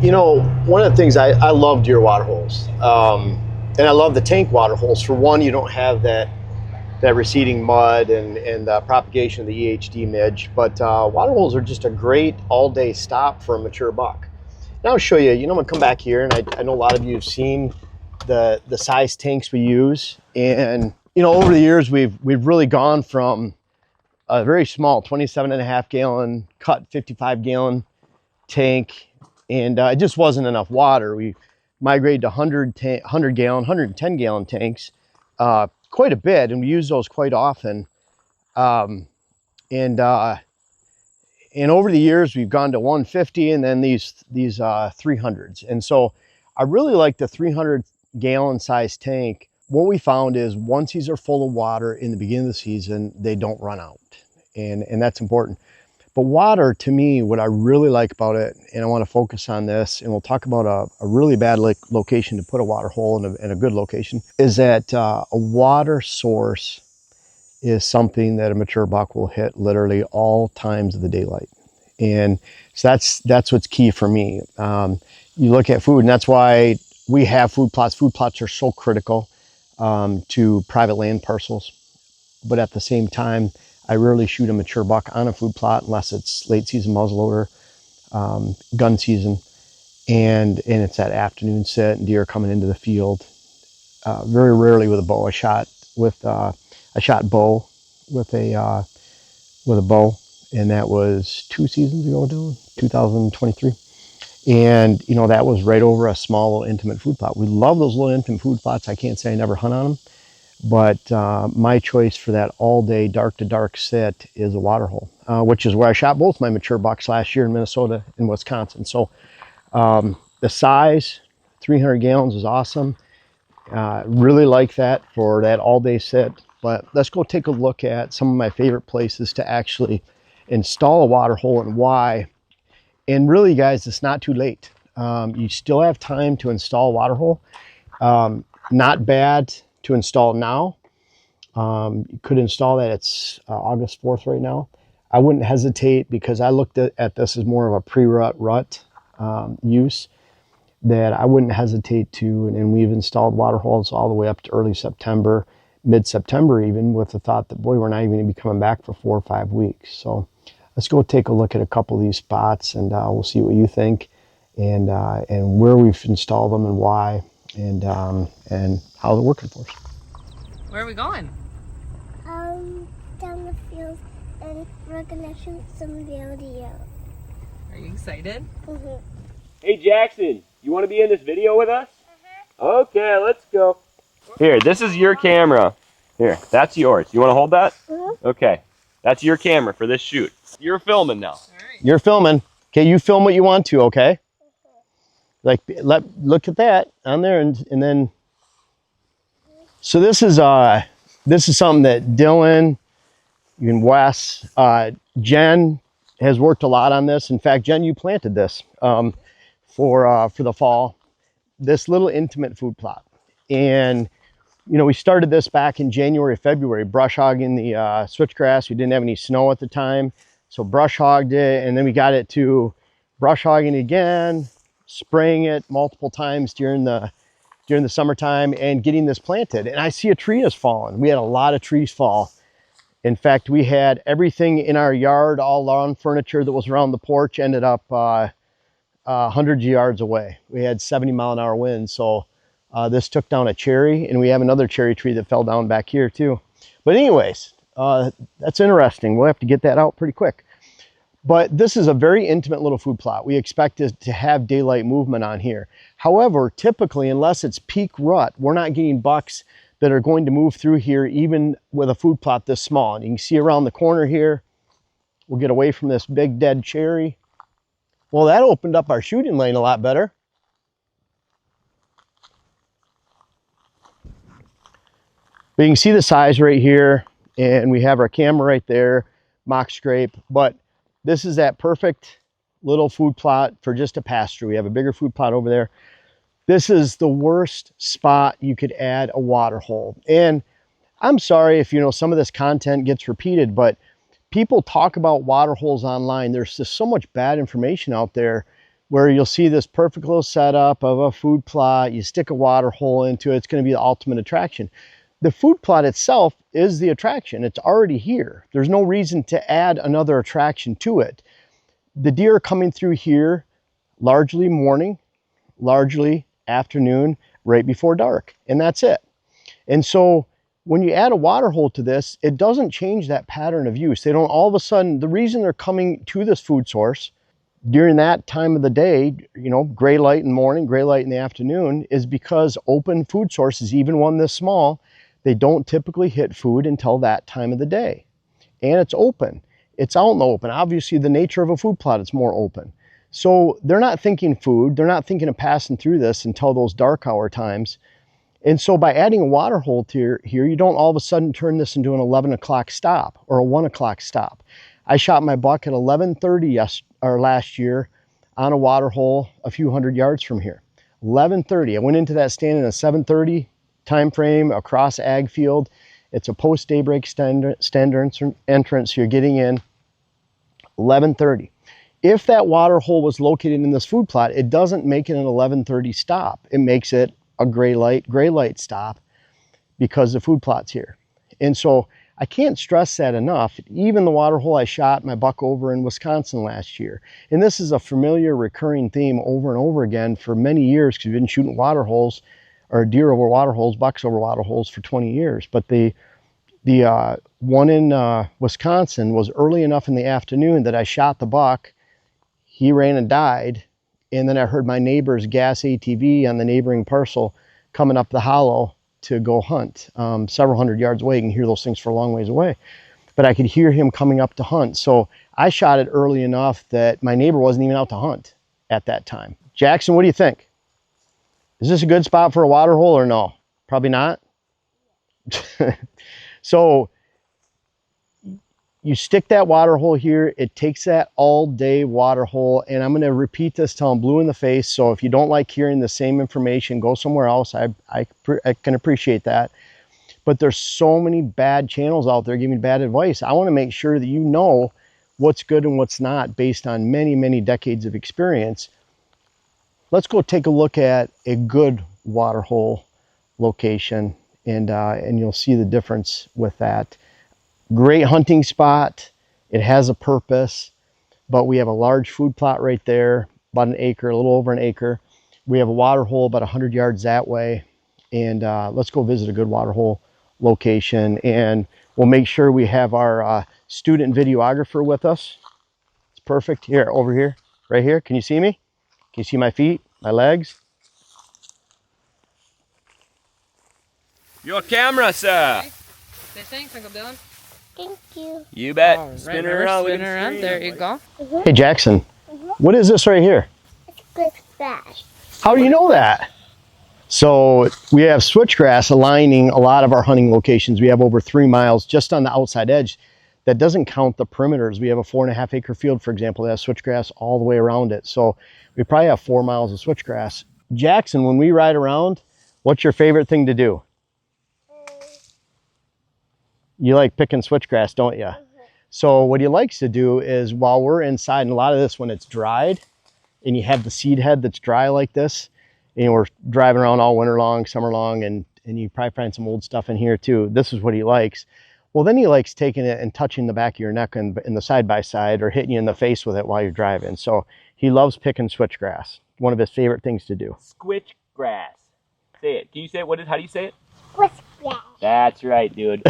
You know, one of the things I love deer water holes, and I love the tank water holes. For one, you don't have that receding mud and the propagation of the EHD midge, but water holes are just a great all-day stop for a mature buck. Now I'll show you. You know, I'm gonna come back here, and I know a lot of you have seen the size tanks we use, and you know, over the years we've really gone from a very small 27.5 gallon cut 55 gallon tank, and it just wasn't enough water. We migrated to 100 gallon, 110 gallon tanks quite a bit, and we use those quite often. And over the years, we've gone to 150 and then these 300s. And so I really like the 300 gallon size tank. What we found is once these are full of water in the beginning of the season, they don't run out. And that's important. But water, to me, what I really like about it, and I want to focus on this, and we'll talk about a really bad location to put a water hole in a good location, is that a water source is something that a mature buck will hit literally all times of the daylight. And so that's what's key for me. You look at food, and that's why we have food plots. Food plots are so critical to private land parcels. But at the same time, I rarely shoot a mature buck on a food plot unless it's late season muzzleloader, gun season, and it's that afternoon sit and deer coming into the field. Very rarely with a bow. I shot bow with a bow, and that was 2 seasons ago, Dylan, 2023. And you know, that was right over a small little intimate food plot. We love those little intimate food plots. I can't say I never hunt on them. But my choice for that all-day dark to dark sit is a water hole, which is where I shot both my mature bucks last year in Minnesota and Wisconsin. So the size, 300 gallons, is awesome. Really like that for that all-day sit. But let's go take a look at some of my favorite places to actually install a water hole and why. And really, guys, it's not too late. You still have time to install a water hole. Not bad to install now. You could install that. It's August 4th right now. I wouldn't hesitate, because I looked at this as more of a pre-rut use, that I wouldn't hesitate to, and we've installed water holes all the way up to early September, mid-September even, with the thought that, boy, we're not even going to be coming back for 4 or 5 weeks. So let's go take a look at a couple of these spots, and we'll see what you think, and where we've installed them and why, and how they're working for us. Where are we going? Down the field, and we're gonna shoot some video. Are you excited? Mm-hmm. Hey Jackson, you want to be in this video with us? Okay, let's go. Here, this is your camera. Here, that's yours. You want to hold that? Okay, that's your camera for this shoot. You're filming now. You're filming. Okay, you film what you want to, okay? Like, look at that on there, and then. So this is something that Dylan and Wes, Jen has worked a lot on this. In fact, Jen, you planted this for the fall. This little intimate food plot, and you know, we started this back in January, February, brush hogging the switchgrass. We didn't have any snow at the time, so brush hogged it, and then we got it to brush hogging again, spraying it multiple times during the summertime, and getting this planted. And I see a tree has fallen. We had a lot of trees fall. In fact, we had everything in our yard, all lawn furniture that was around the porch, ended up hundreds of yards away. We had 70-mile-an-hour winds. So this took down a cherry, and we have another cherry tree that fell down back here too. But anyways, that's interesting. We'll have to get that out pretty quick. But this is a very intimate little food plot. We expect it to have daylight movement on here. However, typically, unless it's peak rut, we're not getting bucks that are going to move through here, even with a food plot this small. And you can see around the corner here, we'll get away from this big dead cherry. Well, that opened up our shooting lane a lot better. But you can see the size right here, and we have our camera right there, mock scrape. But this is that perfect little food plot for just a pasture. We have a bigger food plot over there. This is the worst spot you could add a water hole. And I'm sorry if, you know, some of this content gets repeated, but people talk about water holes online. There's just so much bad information out there where you'll see this perfect little setup of a food plot. You stick a water hole into it. It's going to be the ultimate attraction. The food plot itself is the attraction. It's already here. There's no reason to add another attraction to it. The deer are coming through here largely morning, largely afternoon, right before dark, and that's it. And so when you add a water hole to this, it doesn't change that pattern of use. They don't all of a sudden, the reason they're coming to this food source during that time of the day, you know, gray light in the morning, gray light in the afternoon, is because open food sources, even one this small, they don't typically hit food until that time of the day. And it's open. It's out in the open. Obviously, the nature of a food plot, it's more open. So they're not thinking food. They're not thinking of passing through this until those dark hour times. And so by adding a water hole to here, you don't all of a sudden turn this into an 11 o'clock stop or a 1 o'clock stop. I shot my buck at 11:30 last year on a water hole a few hundred yards from here. 11:30. I went into that stand in a 7:30 time frame across ag field. It's a post daybreak stand entrance. You're getting in 11:30. If that water hole was located in this food plot, it doesn't make it an 11:30 stop. It makes it a gray light stop because the food plot's here. And so I can't stress that enough. Even the water hole I shot my buck over in Wisconsin last year, and this is a familiar recurring theme over and over again for many years because we've been shooting water holes or deer over water holes, bucks over water holes for 20 years. But the one in Wisconsin was early enough in the afternoon that I shot the buck. He ran and died. And then I heard my neighbor's gas ATV on the neighboring parcel coming up the hollow to go hunt several hundred yards away. You can hear those things for a long ways away. But I could hear him coming up to hunt. So I shot it early enough that my neighbor wasn't even out to hunt at that time. Jackson, what do you think? Is this a good spot for a water hole or no? Probably not. So you stick that water hole here, it takes that all day water hole, and I'm going to repeat this till I'm blue in the face. So if you don't like hearing the same information, go somewhere else. I can appreciate that. But there's so many bad channels out there giving bad advice. I want to make sure that you know what's good and what's not based on many, many decades of experience. Let's go take a look at a good water hole location, and you'll see the difference with that. Great hunting spot. It has a purpose, but we have a large food plot right there, about an acre, a little over an acre. We have a water hole about 100 yards that way. And let's go visit a good water hole location. And we'll make sure we have our student videographer with us. It's perfect. Here, over here, right here. Can you see me? Can you see my feet, my legs? Your camera, sir. Okay. Say thanks, Uncle Dylan. Thank you. You bet. All right, Spin remember, around. spin around. There you go. Hey, Jackson, what is this right here? It's good flash. How do you know that? So we have switchgrass aligning a lot of our hunting locations. We have over 3 miles just on the outside edge. That doesn't count the perimeters. We have a 4.5 acre field, for example, that has switchgrass all the way around it. So we probably have 4 miles of switchgrass. Jackson, when we ride around, what's your favorite thing to do? You like picking switchgrass, don't you? So what he likes to do is while we're inside, and a lot of this when it's dried, and you have the seed head that's dry like this, and we're driving around all winter long, summer long, and you probably find some old stuff in here too. This is what he likes. Well, then he likes taking it and touching the back of your neck in the side-by-side or hitting you in the face with it while you're driving. So he loves picking switchgrass. One of his favorite things to do. Switchgrass. Say it. Can you say it? How do you say it? With flash. That's right, dude.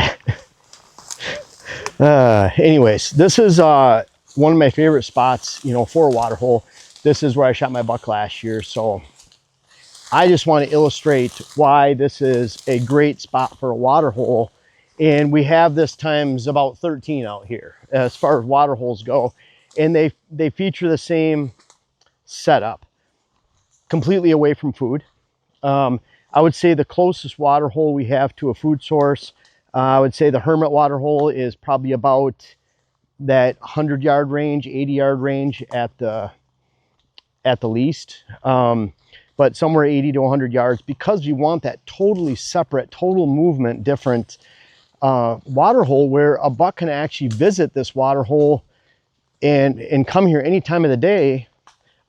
Anyways, this is one of my favorite spots, you know, for a water hole. This is where I shot my buck last year. So I just want to illustrate why this is a great spot for a water hole. And we have this times about 13 out here as far as water holes go. And they feature the same setup, completely away from food. I would say the closest water hole we have to a food source, I would say the Hermit water hole is probably about that 100-yard range, 80-yard range at the least. But somewhere 80 to 100 yards, because you want that totally separate, total movement, different water hole where a buck can actually visit this water hole and come here any time of the day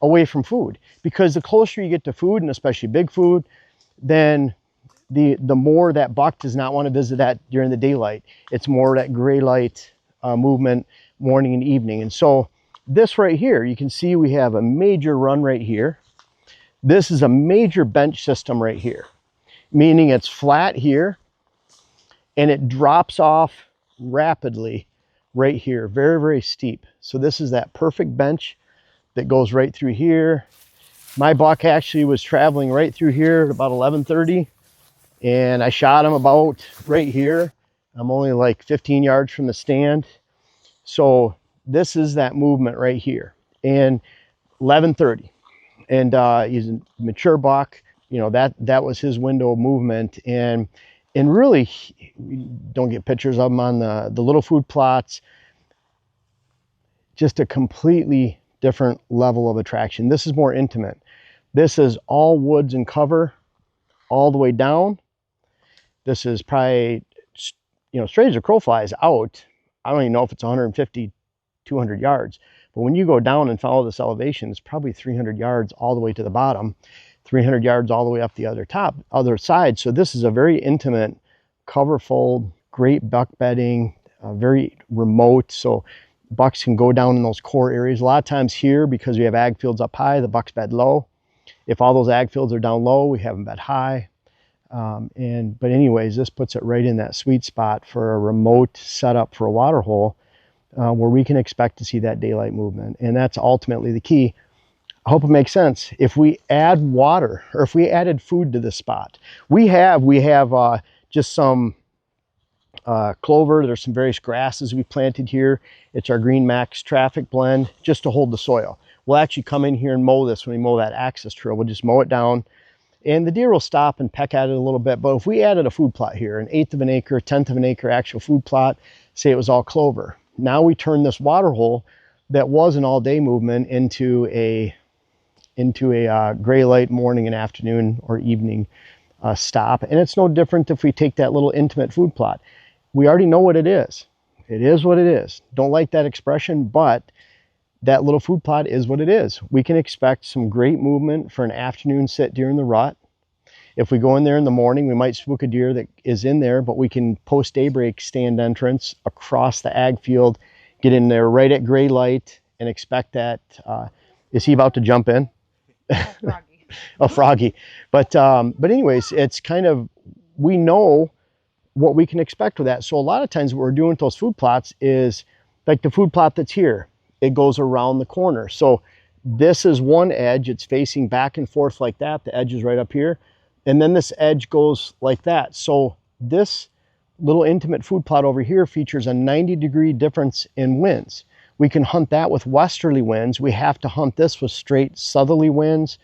away from food, because the closer you get to food, and especially big food, then the more that buck does not want to visit that during the daylight. It's more that gray light movement morning and evening. And so this right here, you can see we have a major run right here. This is a major bench system right here, meaning it's flat here and it drops off rapidly right here, very, very steep. So this is that perfect bench that goes right through here. My buck actually was traveling right through here at about 11:30, and I shot him about right here. I'm only like 15 yards from the stand. So this is that movement right here, and 11:30, and he's a mature buck. You know, that was his window of movement, and really, we don't get pictures of him on the little food plots. Just a completely different level of attraction. This is more intimate. This is all woods and cover all the way down. This is probably, you know, straight as a crow flies out. I don't even know if it's 150, 200 yards. But when you go down and follow this elevation, it's probably 300 yards all the way to the bottom, 300 yards all the way up the other side. So this is a very intimate cover fold, great buck bedding, very remote. So bucks can go down in those core areas. A lot of times here, because we have ag fields up high, the bucks bed low. If all those ag fields are down low, we have them bed high. But anyways, this puts it right in that sweet spot for a remote setup for a water hole, where we can expect to see that daylight movement. And that's ultimately the key. I hope it makes sense. If we add water, or if we added food to this spot, we have just some clover. There's some various grasses we planted here. It's our Green Max traffic blend, just to hold the soil. We'll actually come in here and mow this when we mow that access trail. We'll just mow it down, and the deer will stop and peck at it a little bit. But if we added a food plot here, an 1/8 of an acre, 1/10 of an acre actual food plot, say it was all clover. Now we turn this water hole that was an all-day movement into a gray light morning and afternoon or evening stop. And it's no different if we take that little intimate food plot. We already know what it is. It is what it is. Don't like that expression, but that little food plot is what it is. We can expect some great movement for an afternoon sit during the rut. If we go in there in the morning, we might spook a deer that is in there, but we can post daybreak stand entrance across the ag field, get in there right at gray light, and expect that. Is he about to jump in? Froggy. A froggy. But anyways, it's kind of, we know what we can expect with that. So a lot of times what we're doing with those food plots is, like the food plot that's here, it goes around the corner. So this is one edge, it's facing back and forth like that. The edge is right up here. And then this edge goes like that. So this little intimate food plot over here features a 90-degree difference in winds. We can hunt that with westerly winds. We have to hunt this with straight southerly winds,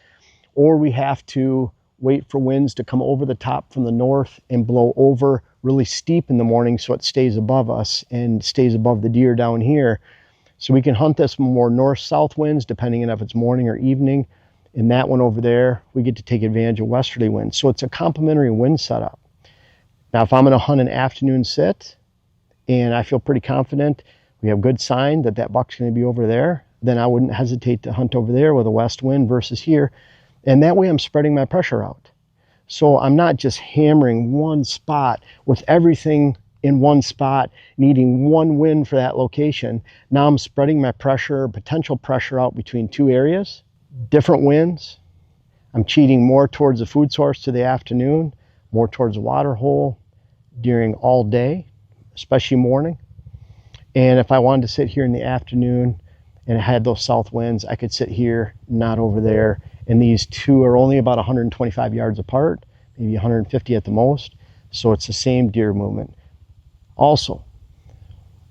or we have to wait for winds to come over the top from the north and blow over really steep in the morning so it stays above us and stays above the deer down here. So we can hunt this more north-south winds depending on if it's morning or evening. In that one over there, we get to take advantage of westerly winds. So it's a complementary wind setup. Now, if I'm going to hunt an afternoon sit and I feel pretty confident, we have good sign that that buck's going to be over there, then I wouldn't hesitate to hunt over there with a west wind versus here. And that way I'm spreading my pressure out. So I'm not just hammering one spot with everything in one spot, needing one wind for that location. Now I'm spreading my pressure, potential pressure out between two areas, different winds. I'm cheating more towards the food source to the afternoon, more towards the water hole during all day, especially morning. And if I wanted to sit here in the afternoon and I had those south winds, I could sit here, not over there. And these two are only about 125 yards apart, maybe 150 at the most. So it's the same deer movement. Also,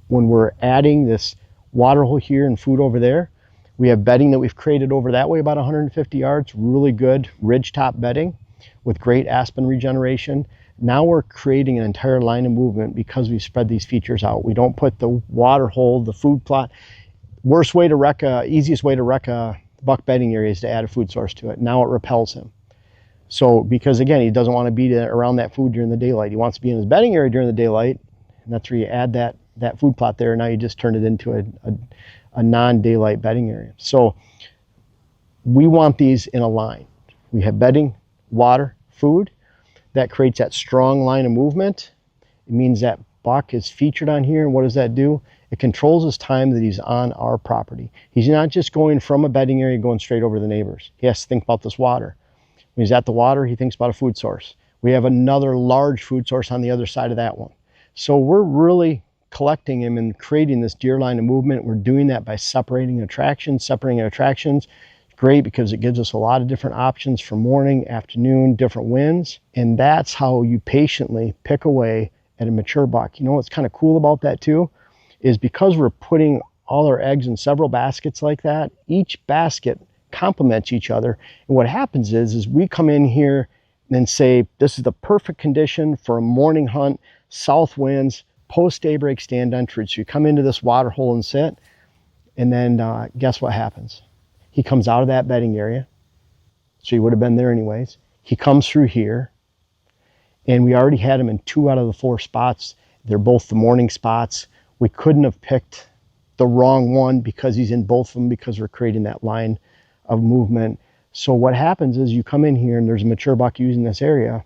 when we're adding this water hole here and food over there, we have bedding that we've created over that way about 150 yards, really good ridge top bedding with great aspen regeneration. Now we're creating an entire line of movement because we spread these features out. We don't put the water hole, the food plot. Easiest way to wreck a buck bedding area is to add a food source to it. Now it repels him. So, because again, he doesn't want to be around that food during the daylight. He wants to be in his bedding area during the daylight. And that's where you add that food plot there. Now you just turn it into a non-daylight bedding area. So we want these in a line. We have bedding, water, food. That creates that strong line of movement. It means that buck is featured on here, and what does that do? It controls his time that he's on our property. He's not just going from a bedding area going straight over to the neighbors. He has to think about this water. When he's at the water, he thinks about a food source. We have another large food source on the other side of that one. So we're really collecting him and creating this deer line of movement. We're doing that by separating attractions. Great because it gives us a lot of different options for morning, afternoon, different winds. And that's how you patiently pick away at a mature buck. You know what's kind of cool about that too? Is because we're putting all our eggs in several baskets like that, each basket complements each other. And what happens is we come in here and say, this is the perfect condition for a morning hunt, south winds, post daybreak stand entry. So you come into this water hole and sit, and then guess what happens? He comes out of that bedding area. So he would have been there anyways. He comes through here, and we already had him in 2 out of the 4 spots. They're both the morning spots. We couldn't have picked the wrong one because he's in both of them, because we're creating that line of movement. So what happens is you come in here and there's a mature buck using this area,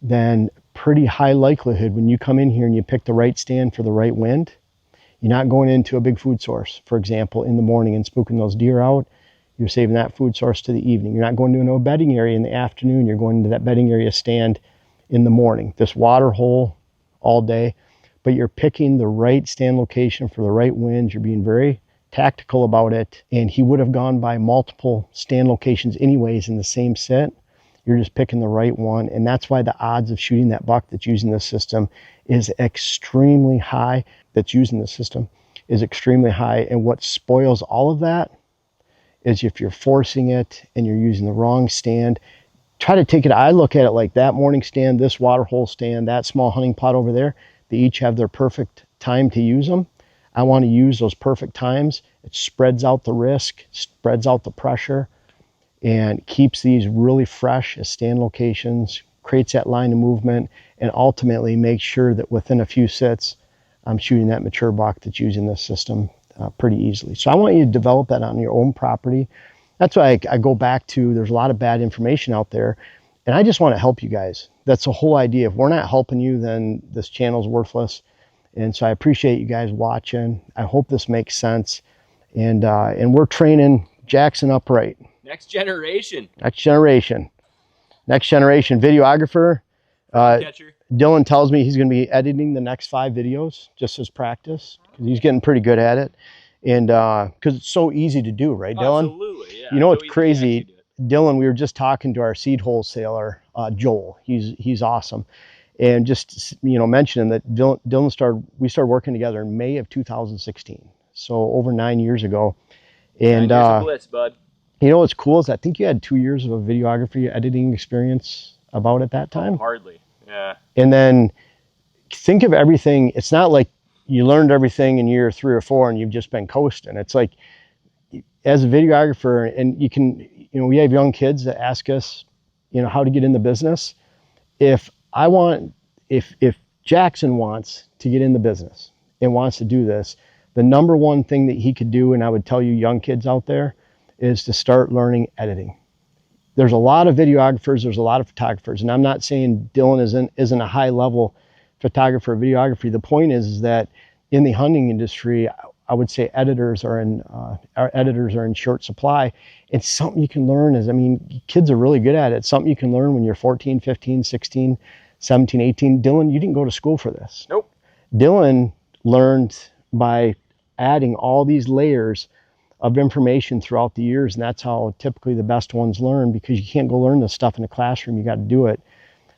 then pretty high likelihood when you come in here and you pick the right stand for the right wind, you're not going into a big food source, for example, in the morning and spooking those deer out. You're saving that food source to the evening. You're not going to no bedding area in the afternoon. You're going to that bedding area stand in the morning. This water hole all day, but you're picking the right stand location for the right winds. You're being very tactical about it. And he would have gone by multiple stand locations anyways in the same sit. You're just picking the right one. And that's why the odds of shooting that buck that's using this system is extremely high. And what spoils all of that is if you're forcing it and you're using the wrong stand. Try to take it, I look at it like that morning stand, this water hole stand, that small hunting plot over there, they each have their perfect time to use them. I want to use those perfect times. It spreads out the risk, spreads out the pressure, and keeps these really fresh as stand locations, creates that line of movement, and ultimately makes sure that within a few sits, I'm shooting that mature buck that's using this system pretty easily. So I want you to develop that on your own property. That's why I go back to, there's a lot of bad information out there, and I just want to help you guys. That's the whole idea. If we're not helping you, then this channel's worthless. And so I appreciate you guys watching. I hope this makes sense. And we're training Jackson upright. Next generation Videographer. catcher. Dylan tells me he's going to be editing the next 5 videos just as practice, because he's getting pretty good at it. And because it's so easy to do, right, Dylan? Absolutely, yeah. You know what's So crazy? Dylan, we were just talking to our seed wholesaler, Joel. He's awesome. And just, mentioning that we started working together in May of 2016. So over 9 years ago. And 9 years of bliss, bud. You know what's cool is I think you had 2 years of a videography editing experience about at that time. Hardly, yeah. And then think of everything. It's not like you learned everything in year 3 or 4 and you've just been coasting. It's like, as a videographer, and we have young kids that ask us, how to get in the business. If Jackson wants to get in the business and wants to do this, the number one thing that he could do, and I would tell you young kids out there, is to start learning editing. There's a lot of videographers, there's a lot of photographers, and I'm not saying Dylan isn't a high level photographer or videography. The point is that in the hunting industry, I would say editors are in short supply. It's something you can learn. Kids are really good at it. It's something you can learn when you're 14, 15, 16, 17, 18. Dylan, you didn't go to school for this. Nope. Dylan learned by adding all these layers of information throughout the years, and that's how typically the best ones learn, because you can't go learn this stuff in a classroom. You got to do it.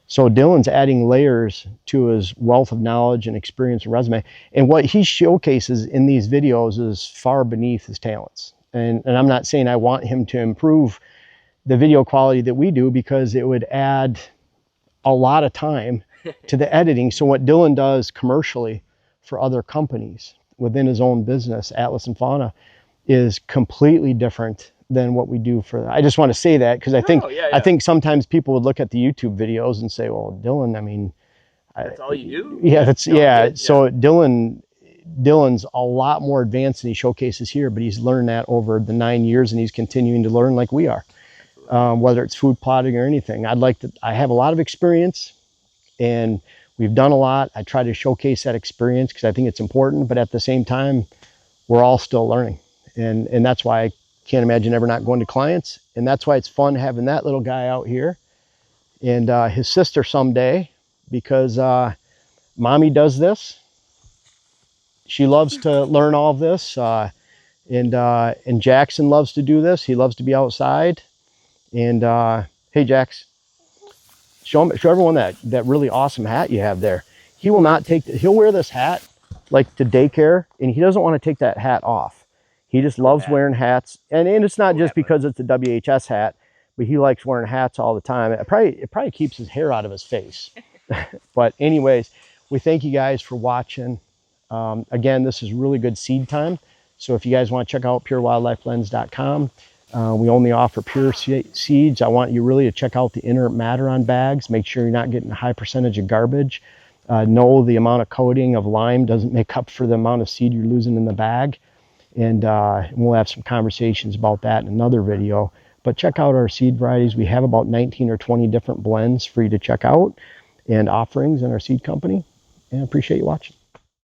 So Dylan's adding layers to his wealth of knowledge and experience and resume. And what he showcases in these videos is far beneath his talents. And I'm not saying I want him to improve the video quality that we do, because it would add a lot of time to the editing. So what Dylan does commercially for other companies within his own business, Atlas and Fauna, is completely different than what we do for. I just want to say that, because I think sometimes people would look at the YouTube videos and say, well, Dylan, that's all you do? Yeah, So Dylan, Dylan's a lot more advanced than he showcases here, but he's learned that over the 9 years, and he's continuing to learn like we are. Whether it's food plotting or anything. I have a lot of experience, and we've done a lot. I try to showcase that experience because I think it's important, but at the same time, we're all still learning. And that's why I can't imagine ever not going to clients. And that's why it's fun having that little guy out here and his sister someday, because mommy does this. She loves to learn all of this. And Jackson loves to do this. He loves to be outside. And hey, Jax, show everyone that really awesome hat you have there. He will not take, he'll wear this hat like to daycare, and he doesn't want to take that hat off. He just loves wearing hats. And it's not just because it's a WHS hat, but he likes wearing hats all the time. It probably keeps his hair out of his face. But anyways, we thank you guys for watching. Again, this is really good seed time. So if you guys want to check out purewildlifelens.com, we only offer pure seeds. I want you really to check out the inert matter on bags. Make sure you're not getting a high percentage of garbage. Know the amount of coating of lime doesn't make up for the amount of seed you're losing in the bag. And we'll have some conversations about that in another video. But check out our seed varieties. We have about 19 or 20 different blends for you to check out and offerings in our seed company. And I appreciate you watching.